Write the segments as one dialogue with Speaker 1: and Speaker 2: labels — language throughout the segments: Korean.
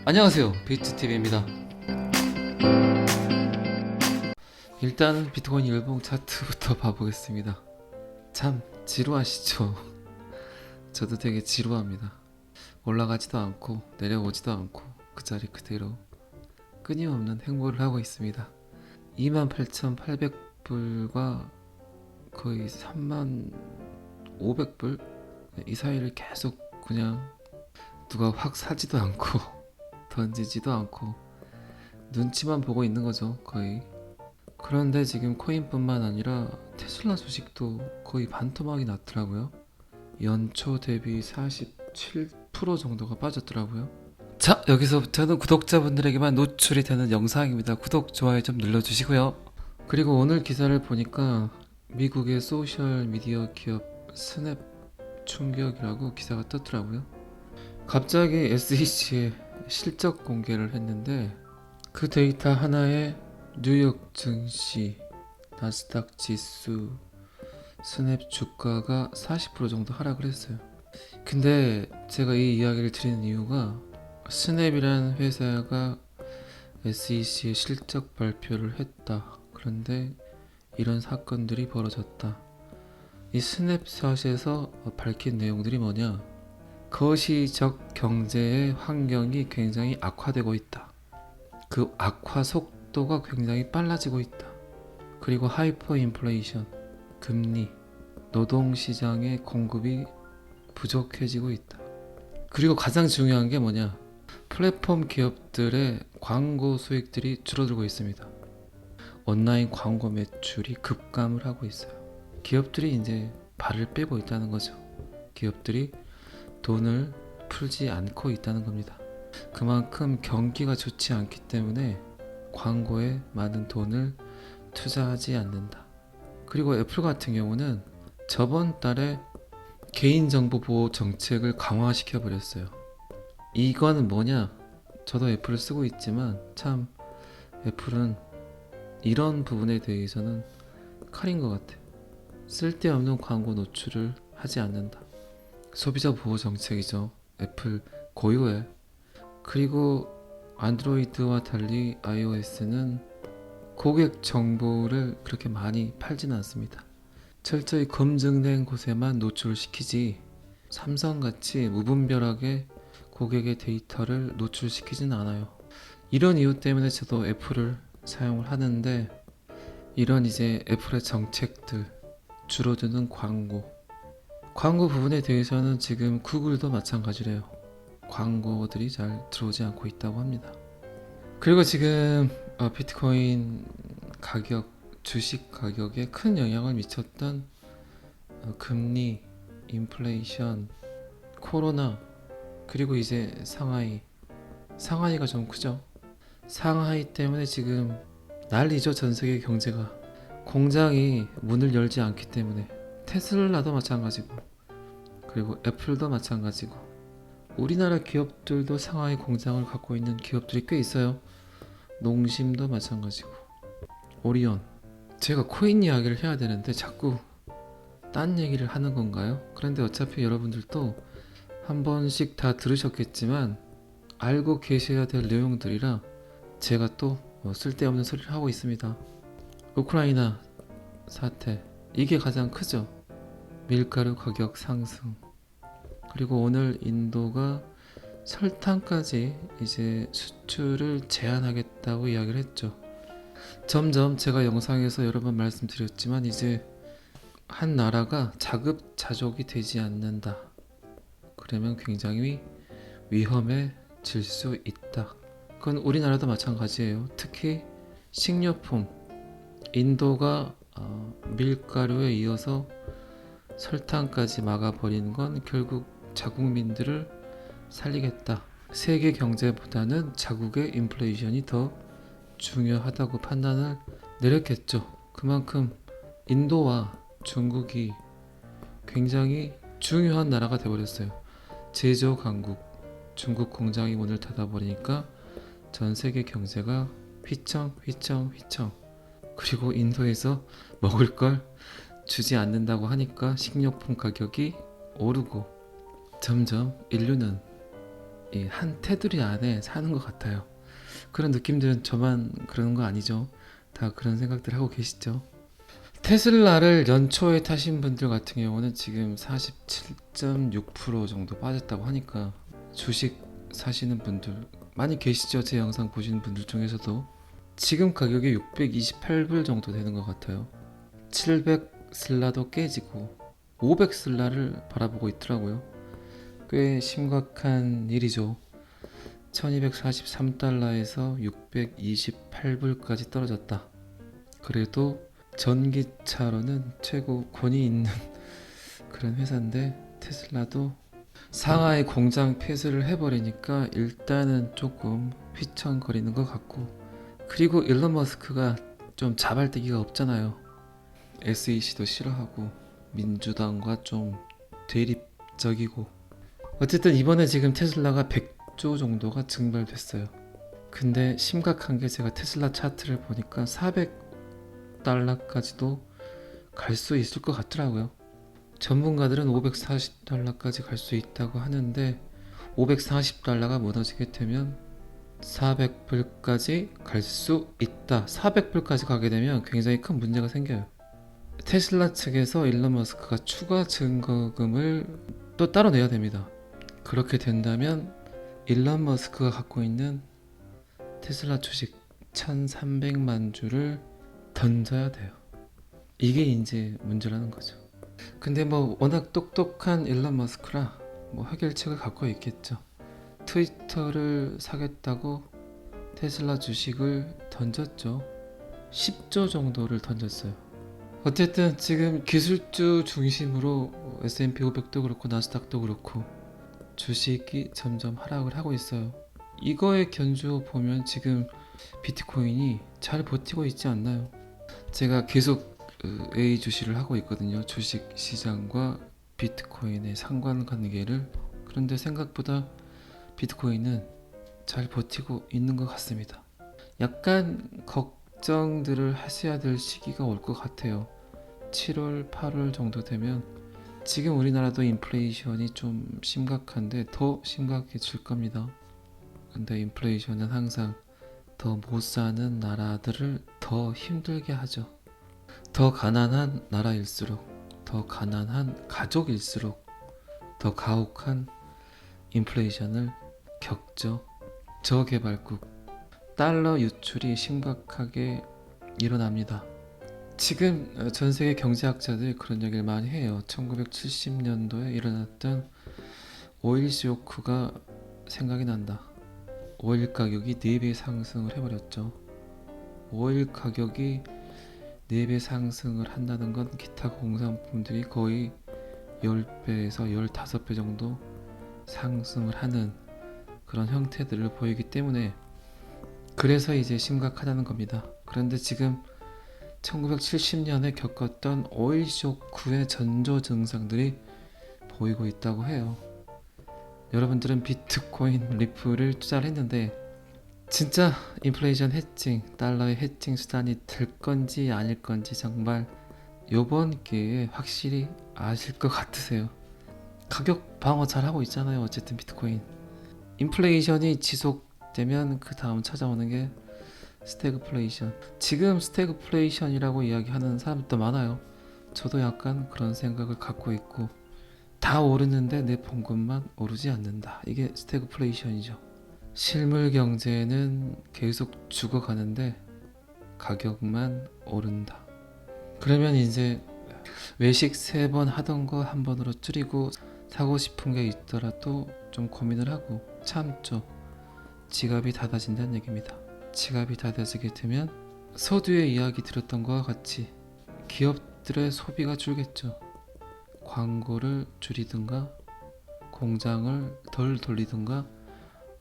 Speaker 1: 안녕하세요, 비트TV입니다. 일단 비트코인 일봉 차트부터 봐보겠습니다. 참 지루하시죠? 저도 되게 지루합니다. 올라가지도 않고 내려오지도 않고 그 자리 그대로 끊임없는 행보를 하고 있습니다. 28,800불과 거의 3,500불 이 사이를 계속 그냥 누가 확 사지도 않고 던지지도 않고 눈치만 보고 있는 거죠, 거의. 그런데 지금 코인뿐만 아니라 테슬라 주식도 거의 반토막이 났더라고요. 연초 대비 47% 정도가 빠졌더라고요. 자, 여기서부터는 구독자분들에게만 노출이 되는 영상입니다. 구독, 좋아요 좀 눌러주시고요. 그리고 오늘 기사를 보니까 미국의 소셜미디어 기업 스냅 충격이라고 기사가 떴더라고요. 갑자기 SEC에 실적 공개를 했는데 그 데이터 하나에 뉴욕 증시, 나스닥 지수, 스냅 주가가 40% 정도 하락을 했어요. 근데 제가 이 이야기를 드리는 이유가 스냅이라는 회사가 SEC에 실적 발표를 했다. 그런데 이런 사건들이 벌어졌다. 이 스냅샷에서 밝힌 내용들이 뭐냐? 거시적 경제의 환경이 굉장히 악화되고 있다. 그 악화 속도가 굉장히 빨라지고 있다. 그리고 하이퍼 인플레이션, 금리, 노동시장의 공급이 부족해지고 있다. 그리고 가장 중요한 게 뭐냐? 플랫폼 기업들의 광고 수익들이 줄어들고 있습니다. 온라인 광고 매출이 급감을 하고 있어요. 기업들이 이제 발을 빼고 있다는 거죠. 기업들이 돈을 풀지 않고 있다는 겁니다. 그만큼 경기가 좋지 않기 때문에 광고에 많은 돈을 투자하지 않는다. 그리고 애플 같은 경우는 저번 달에 개인정보 보호 정책을 강화시켜 버렸어요. 이거는 뭐냐? 저도 애플을 쓰고 있지만 참 애플은 이런 부분에 대해서는 칼인 것 같아요. 쓸데없는 광고 노출을 하지 않는다. 소비자 보호 정책이죠. 애플 고유의. 그리고 안드로이드와 달리 iOS는 고객 정보를 그렇게 많이 팔지는 않습니다. 철저히 검증된 곳에만 노출시키지 삼성같이 무분별하게 고객의 데이터를 노출시키지는 않아요. 이런 이유 때문에 저도 애플을 사용을 하는데 이런 이제 애플의 정책들, 줄어드는 광고 부분에 대해서는 지금 구글도 마찬가지래요. 광고들이 잘 들어오지 않고 있다고 합니다. 그리고 지금 비트코인 가격, 주식 가격에 큰 영향을 미쳤던 금리, 인플레이션, 코로나, 그리고 이제 상하이가 좀 크죠. 상하이 때문에 지금 난리죠. 전 세계 경제가. 공장이 문을 열지 않기 때문에. 테슬라도 마찬가지고, 그리고 애플도 마찬가지고, 우리나라 기업들도 상하이 공장을 갖고 있는 기업들이 꽤 있어요. 농심도 마찬가지고, 오리온. 제가 코인 이야기를 해야 되는데 자꾸 딴 얘기를 하는 건가요? 그런데 어차피 여러분들도 한 번씩 다 들으셨겠지만 알고 계셔야 될 내용들이라 제가 또 쓸데없는 소리를 하고 있습니다. 우크라이나 사태, 이게 가장 크죠. 밀가루 가격 상승, 그리고 오늘 인도가 설탕까지 이제 수출을 제한하겠다고 이야기를 했죠. 점점 제가 영상에서 여러 번 말씀드렸지만 이제 한 나라가 자급자족이 되지 않는다. 그러면 굉장히 위험해질 수 있다. 그건 우리나라도 마찬가지예요. 특히 식료품, 인도가 밀가루에 이어서 설탕까지 막아버리는 건 결국 자국민들을 살리겠다. 세계 경제보다는 자국의 인플레이션이 더 중요하다고 판단을 내렸겠죠. 그만큼 인도와 중국이 굉장히 중요한 나라가 되어버렸어요. 제조 강국. 중국 공장이 문을 닫아버리니까 전 세계 경제가 휘청. 그리고 인도에서 먹을 걸 주지 않는다고 하니까 식료품 가격이 오르고 점점 인류는 이 한 테두리 안에 사는 것 같아요. 그런 느낌들은 저만 그러는 거 아니죠? 다 그런 생각들 하고 계시죠? 테슬라를 연초에 타신 분들 같은 경우는 지금 47.6% 정도 빠졌다고 하니까 주식 사시는 분들 많이 계시죠? 제 영상 보시는 분들 중에서도. 지금 가격이 628불 정도 되는 것 같아요. 700 슬라도 깨지고 500 슬라를 바라보고 있더라고요. 꽤 심각한 일이죠. 1243달러에서 628불까지 떨어졌다. 그래도 전기차로는 최고 권위 있는 그런 회사인데 테슬라도 상하이 공장 폐쇄를 해버리니까 일단은 조금 휘청거리는 것 같고, 그리고 일론 머스크가 좀 자발되기가 없잖아요. SEC도 싫어하고 민주당과 좀 대립적이고, 어쨌든 이번에 지금 테슬라가 100조 정도가 증발됐어요. 근데 심각한 게 제가 테슬라 차트를 보니까 400달러까지도 갈 수 있을 것 같더라고요. 전문가들은 540달러까지 갈 수 있다고 하는데 540달러가 무너지게 되면 400불까지 갈 수 있다. 400불까지 가게 되면 굉장히 큰 문제가 생겨요. 테슬라 측에서 일론 머스크가 추가 증거금을 또 따로 내야 됩니다. 그렇게 된다면 일론 머스크가 갖고 있는 테슬라 주식 1300만 주를 던져야 돼요. 이게 이제 문제라는 거죠. 근데 뭐 워낙 똑똑한 일론 머스크라 뭐 해결책을 갖고 있겠죠. 트위터를 사겠다고 테슬라 주식을 던졌죠. 10조 정도를 던졌어요. 어쨌든 지금 기술주 중심으로 S&P 500도 그렇고 나스닥도 그렇고 주식이 점점 하락을 하고 있어요. 이거의 견주 보면 지금 비트코인이 잘 버티고 있지 않나요? 제가 계속 A 주시를 하고 있거든요. 주식 시장과 비트코인의 상관관계를. 그런데 생각보다 비트코인은 잘 버티고 있는 것 같습니다. 약간 걱정들을 하셔야 될 시기가 올 것 같아요. 7월, 8월 정도 되면 지금 우리나라도 인플레이션이 좀 심각한데 더 심각해질 겁니다. 근데 인플레이션은 항상 더 못 사는 나라들을 더 힘들게 하죠. 더 가난한 나라일수록, 더 가난한 가족일수록 더 가혹한 인플레이션을 겪죠. 저개발국, 달러 유출이 심각하게 일어납니다. 지금 전 세계 경제학자들이 그런 얘기를 많이 해요. 1970년도에 일어났던 오일 쇼크가 생각이 난다. 오일 가격이 4배 상승을 해버렸죠. 오일 가격이 4배 상승을 한다는 건 기타 공산품들이 거의 10배에서 15배 정도 상승을 하는 그런 형태들을 보이기 때문에, 그래서 이제 심각하다는 겁니다. 그런데 지금 1970년에 겪었던 오일 쇼크의 전조 증상들이 보이고 있다고 해요. 여러분들은 비트코인, 리플을 투자를 했는데 진짜 인플레이션 해칭, 달러의 해칭 수단이 될 건지 아닐 건지 정말 요번 기회에 확실히 아실 것 같으세요. 가격 방어 잘 하고 있잖아요. 어쨌든 비트코인. 인플레이션이 지속되면 그 다음 찾아오는 게 스태그플레이션. 지금 스태그플레이션이라고 이야기하는 사람도 많아요. 저도 약간 그런 생각을 갖고 있고, 다 오르는데 내 봉급만 오르지 않는다. 이게 스태그플레이션이죠. 실물 경제는 계속 죽어가는데 가격만 오른다. 그러면 이제 외식 3번 하던 거 한 번으로 줄이고 사고 싶은 게 있더라도 좀 고민을 하고 참죠. 지갑이 닫아진다는 얘기입니다. 지갑이 닫아지게 되면 서두에 이야기 드렸던 것과 같이 기업들의 소비가 줄겠죠. 광고를 줄이든가 공장을 덜 돌리든가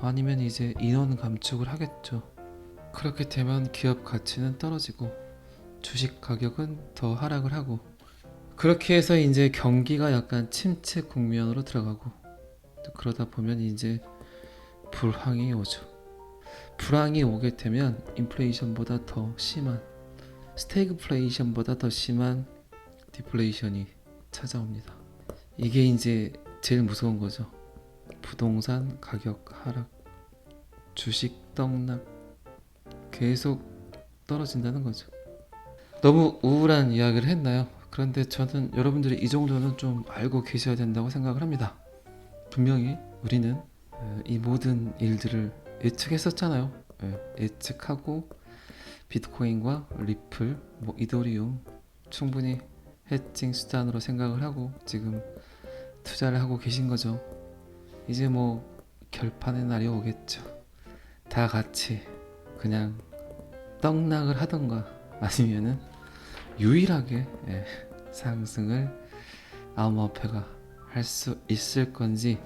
Speaker 1: 아니면 이제 인원 감축을 하겠죠. 그렇게 되면 기업 가치는 떨어지고 주식 가격은 더 하락을 하고, 그렇게 해서 이제 경기가 약간 침체 국면으로 들어가고, 그러다 보면 이제 불황이 오죠. 불황이 오게 되면 인플레이션보다 더 심한, 스태그플레이션보다 더 심한 디플레이션이 찾아옵니다. 이게 이제 제일 무서운 거죠. 부동산 가격 하락, 주식 떡락, 계속 떨어진다는 거죠. 너무 우울한 이야기를 했나요? 그런데 저는 여러분들이 이 정도는 좀 알고 계셔야 된다고 생각을 합니다. 분명히 우리는 이 모든 일들을 예측했었잖아요. 예측하고 비트코인과 리플, 이더리움 충분히 해칭 수단으로 생각을 하고 지금 투자를 하고 계신 거죠. 이제 결판의 날이 오겠죠. 다 같이 그냥 떡락을 하던가 아니면은 유일하게 상승을 암호화폐가 할 수 있을 건지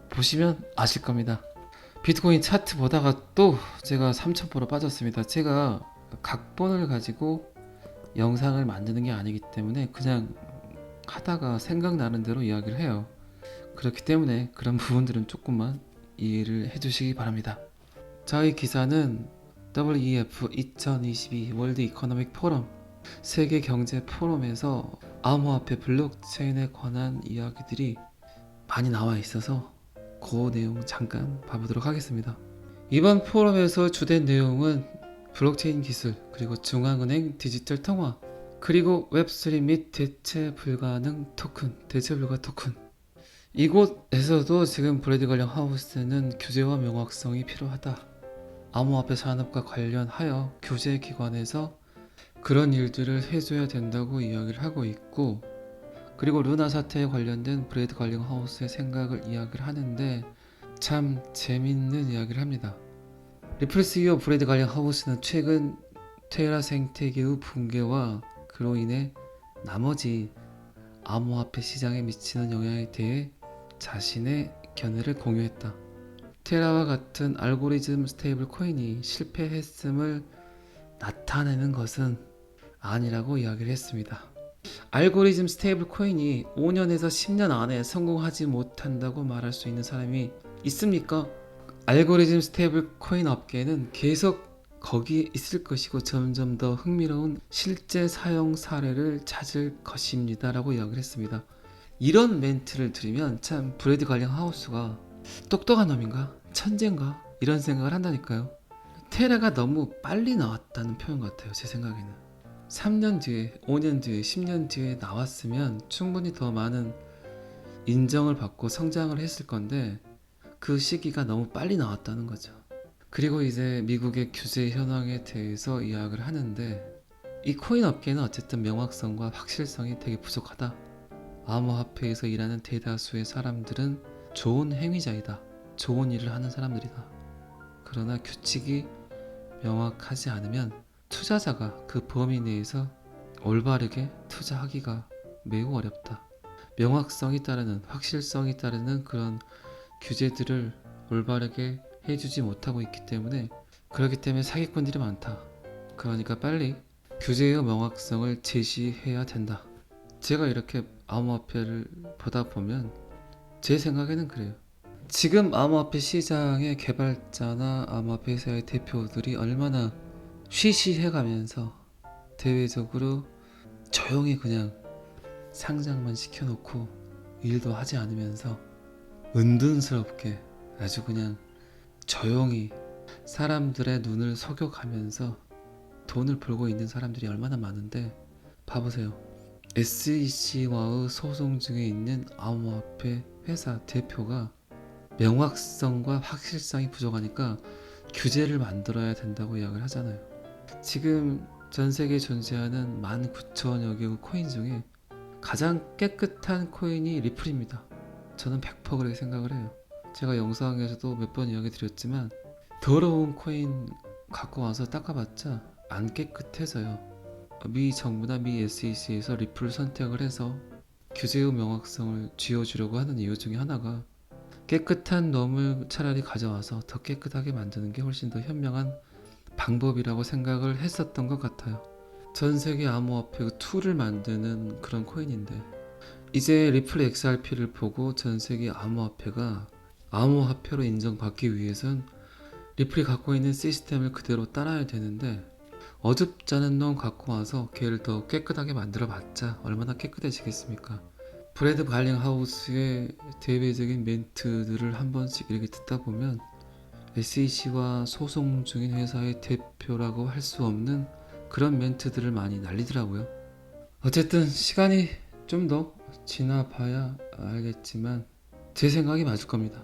Speaker 1: 보시면 아실 겁니다. 비트코인 차트 보다가 또 제가 3000% 빠졌습니다. 제가 각본을 가지고 영상을 만드는 게 아니기 때문에 그냥 하다가 생각나는 대로 이야기를 해요. 그렇기 때문에 그런 부분들은 조금만 이해를 해주시기 바랍니다. 저희 기사는 WEF 2022 월드 이코노믹 포럼 세계 경제 포럼에서 암호화폐 블록체인에 관한 이야기들이 많이 나와 있어서 그 내용 잠깐 봐보도록 하겠습니다. 이번 포럼에서 주된 내용은 블록체인 기술, 그리고 중앙은행 디지털 통화, 그리고 웹3 및 대체 불가 토큰. 이곳에서도 지금 브레드 관련 하우스는 규제와 명확성이 필요하다. 암호화폐 산업과 관련하여 규제 기관에서 그런 일들을 해줘야 된다고 이야기를 하고 있고, 그리고 루나 사태에 관련된 브레드 관련 하우스의 생각을 이야기를 하는데 참 재밌는 이야기를 합니다. 리플 CEO 브레드 관련 하우스는 최근 테라 생태계의 붕괴와 그로 인해 나머지 암호화폐 시장에 미치는 영향에 대해 자신의 견해를 공유했다. 테라와 같은 알고리즘 스테이블 코인이 실패했음을 나타내는 것은 아니라고 이야기를 했습니다. 알고리즘 스테이블 코인이 5년에서 10년 안에 성공하지 못한다고 말할 수 있는 사람이 있습니까? 알고리즘 스테이블 코인 업계는 계속 거기에 있을 것이고 점점 더 흥미로운 실제 사용 사례를 찾을 것입니다 라고 이야기를 했습니다. 이런 멘트를 들으면 참 브레드 관련 하우스가 똑똑한 놈인가? 천재인가? 이런 생각을 한다니까요. 테라가 너무 빨리 나왔다는 표현 같아요. 제 생각에는 3년 뒤에, 5년 뒤에, 10년 뒤에 나왔으면 충분히 더 많은 인정을 받고 성장을 했을 건데 그 시기가 너무 빨리 나왔다는 거죠. 그리고 이제 미국의 규제 현황에 대해서 이야기를 하는데 이 코인 업계는 어쨌든 명확성과 확실성이 되게 부족하다. 암호화폐에서 일하는 대다수의 사람들은 좋은 행위자이다. 좋은 일을 하는 사람들이다. 그러나 규칙이 명확하지 않으면 투자자가 그 범위 내에서 올바르게 투자하기가 매우 어렵다. 명확성이 따르는, 확실성이 따르는 그런 규제들을 올바르게 해주지 못하고 있기 때문에 그렇기 때문에 사기꾼들이 많다. 그러니까 빨리 규제의 명확성을 제시해야 된다. 제가 이렇게 암호화폐를 보다 보면 제 생각에는 그래요. 지금 암호화폐 시장의 개발자나 암호화폐 회사의 대표들이 얼마나 쉬쉬해가면서 대외적으로 조용히 그냥 상장만 시켜놓고 일도 하지 않으면서 은둔스럽게 아주 그냥 조용히 사람들의 눈을 속여가면서 돈을 벌고 있는 사람들이 얼마나 많은데 봐보세요. SEC와의 소송 중에 있는 암호화폐 회사 대표가 명확성과 확실성이 부족하니까 규제를 만들어야 된다고 이야기를 하잖아요. 지금 전 세계에 존재하는 19,000여 개의 코인 중에 가장 깨끗한 코인이 리플입니다. 저는 100% 그렇게 생각을 해요. 제가 영상에서도 몇 번 이야기 드렸지만 더러운 코인 갖고 와서 닦아봤자 안 깨끗해져요. 미 정부나 미 SEC에서 리플을 선택을 해서 규제의 명확성을 쥐어주려고 하는 이유 중에 하나가 깨끗한 놈을 차라리 가져와서 더 깨끗하게 만드는 게 훨씬 더 현명한 방법이라고 생각을 했었던 것 같아요. 전 세계 암호화폐 툴을 만드는 그런 코인인데 이제 리플 XRP를 보고 전 세계 암호화폐가 암호화폐로 인정받기 위해선 리플이 갖고 있는 시스템을 그대로 따라야 되는데 어줍잖은 놈 갖고 와서 걔를 더 깨끗하게 만들어 봤자 얼마나 깨끗해지겠습니까? 브래드 발링하우스의 대외적인 멘트들을 한 번씩 이렇게 듣다 보면 SEC와 소송 중인 회사의 대표라고 할 수 없는 그런 멘트들을 많이 날리더라고요. 어쨌든 시간이 좀 더 지나봐야 알겠지만 제 생각이 맞을 겁니다.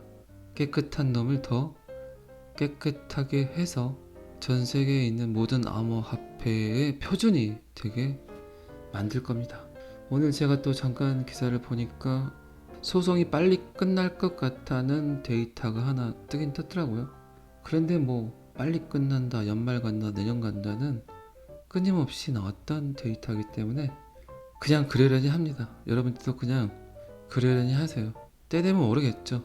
Speaker 1: 깨끗한 놈을 더 깨끗하게 해서 전 세계에 있는 모든 암호화폐의 표준이 되게 만들 겁니다. 오늘 제가 또 잠깐 기사를 보니까 소송이 빨리 끝날 것 같다는 데이터가 하나 뜨긴 떴더라고요. 그런데 뭐 빨리 끝난다, 연말 간다, 내년 간다는 끊임없이 나왔던 데이터이기 때문에 그냥 그러려니 합니다. 여러분들도 그냥 그러려니 하세요. 때 되면 모르겠죠.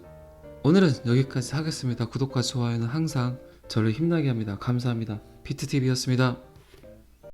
Speaker 1: 오늘은 여기까지 하겠습니다. 구독과 좋아요는 항상 저를 힘나게 합니다. 감사합니다. 피트TV였습니다.